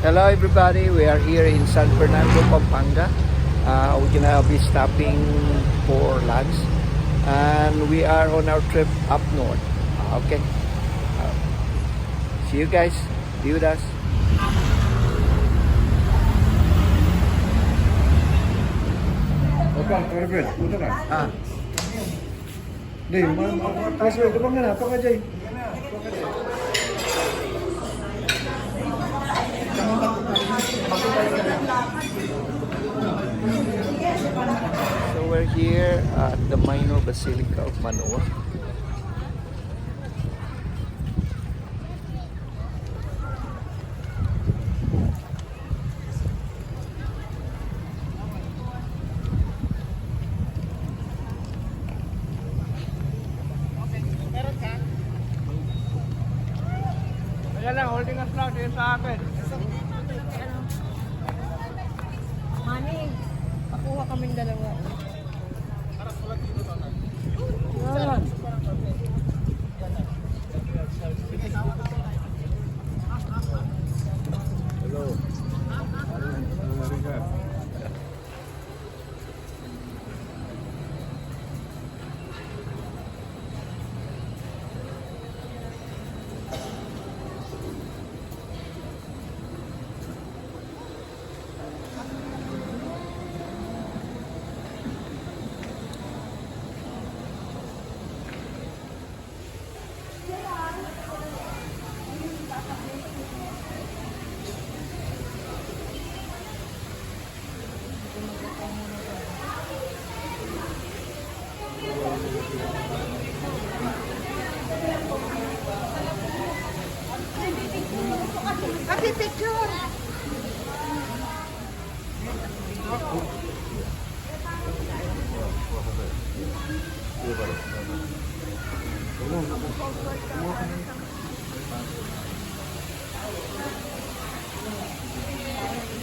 Hello everybody, we are here in San Fernando, Pampanga. We're gonna be stopping for lunch and we are on our trip up north. Okay, see you guys, be with us. Opa, Corbett, punta ka. Ah, Di, pasok, ito bang nga, paka Jay. so we're here at the Minor Basilica of Manoa. Ayan lang, holding us lang din sa akin. Mami, pakuha kaming dalawa. Ayan. Hello. Happy picture!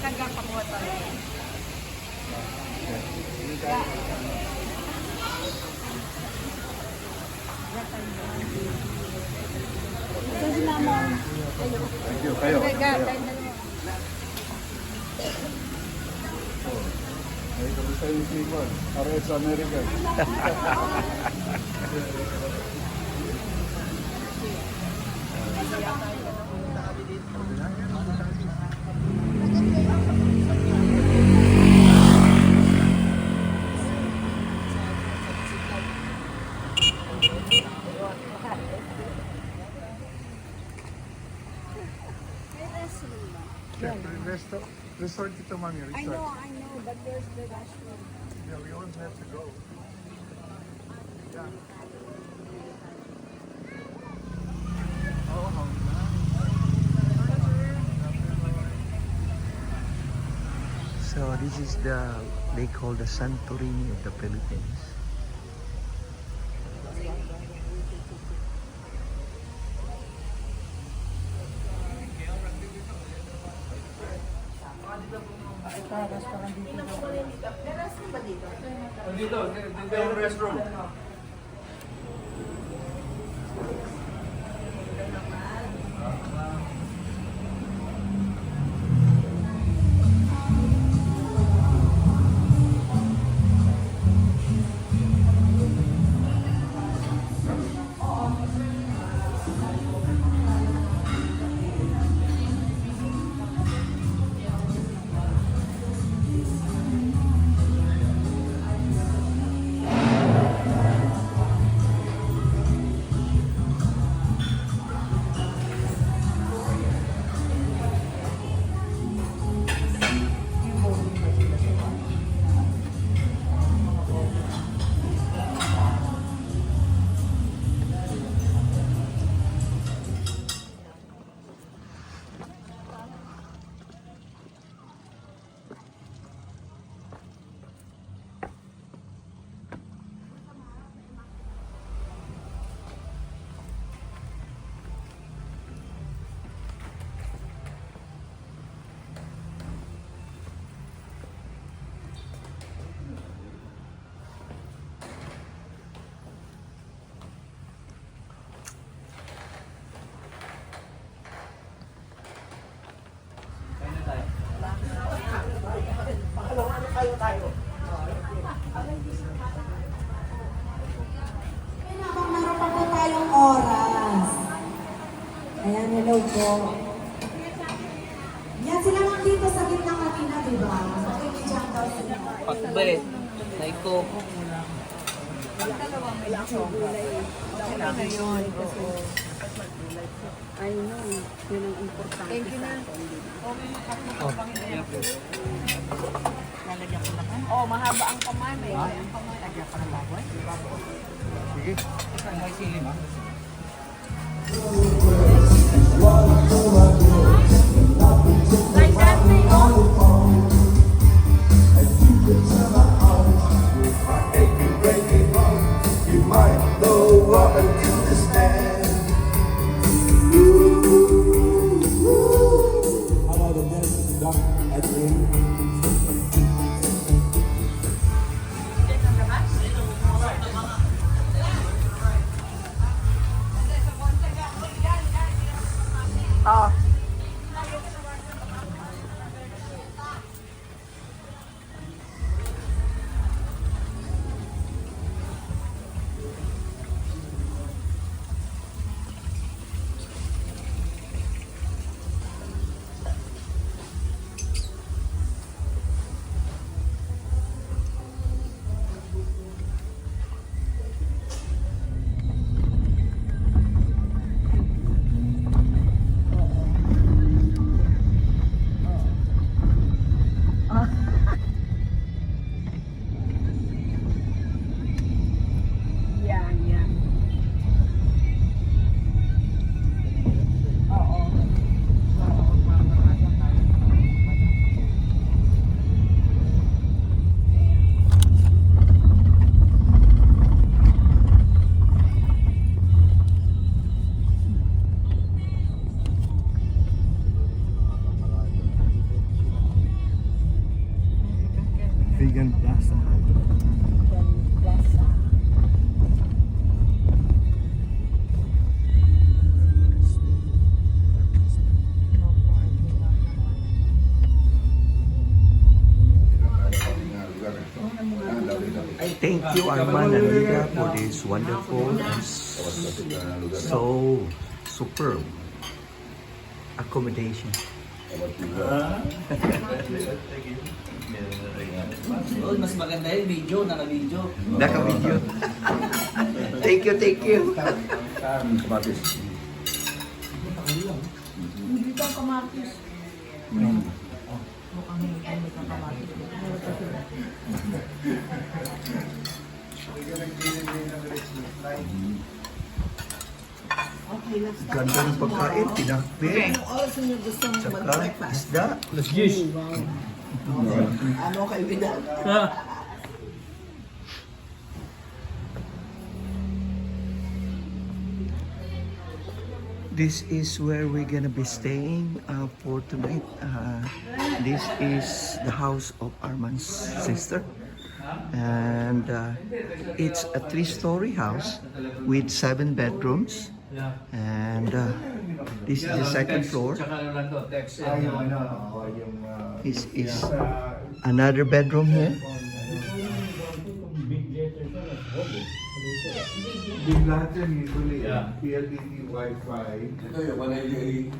Kagak pakuha tayo. Kasi naman. Thank you, kayo. Ay, kamusta yung Simon? Para sa America. Resort ito, Mami. I know, but there's the restroom. Yeah, we always have to go. Yeah. Oh, how nice. So this is they call the Santorini of the Philippines. Dito yung restroom. Yan sila lang dito sa gitna kanina, di ba? Makikidyang daw sila. Pakbe. Naiko. I know. Yun ang importante. Thank you na. Oh, mahaba ang kamay. May ang kamay. Lagyan pa ng baboy. Sige. May silim ah. Like that, You might know what I understand. How about the dance duck at the end? Ah. Yeah, yeah. Oo. Vegan Plaza. Plaza. Thank you, Arman and Lida, for this wonderful and so superb accommodation. Oh, mas maganda yung video, naka-video. Naka-video. Thank you, thank you. Hindi ka kamatis. Ganda ng pagkain, pinakbit. Tsaka isda. Ano kayo bida? This is where we're gonna be staying for tonight. This is the house of Arman's sister. And it's a 3-story house with 7 bedrooms. And this is the second floor. This is another bedroom here. Big lahat yan usually. PLDT, Wi-Fi. Ito yung wala yung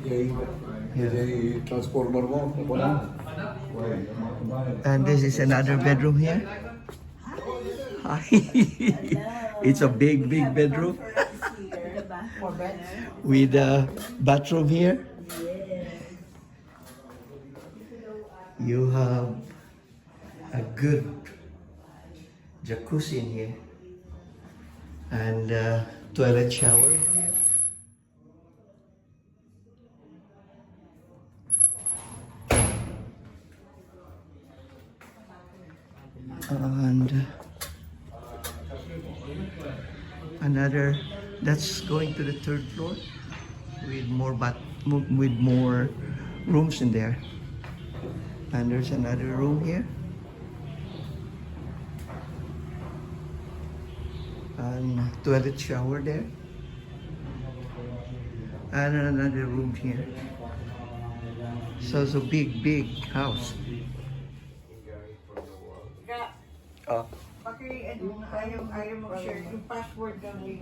transformer mo. Wala. And this is another bedroom here. It's a big, big bedroom. With a bathroom here. You have a good jacuzzi in here. And toilet shower. And another, that's going to the 3rd floor with more rooms in there. And there's another room here. And toilet shower there. And another room here. So it's a big, big house. Oh. Ayaw mo share yung password ng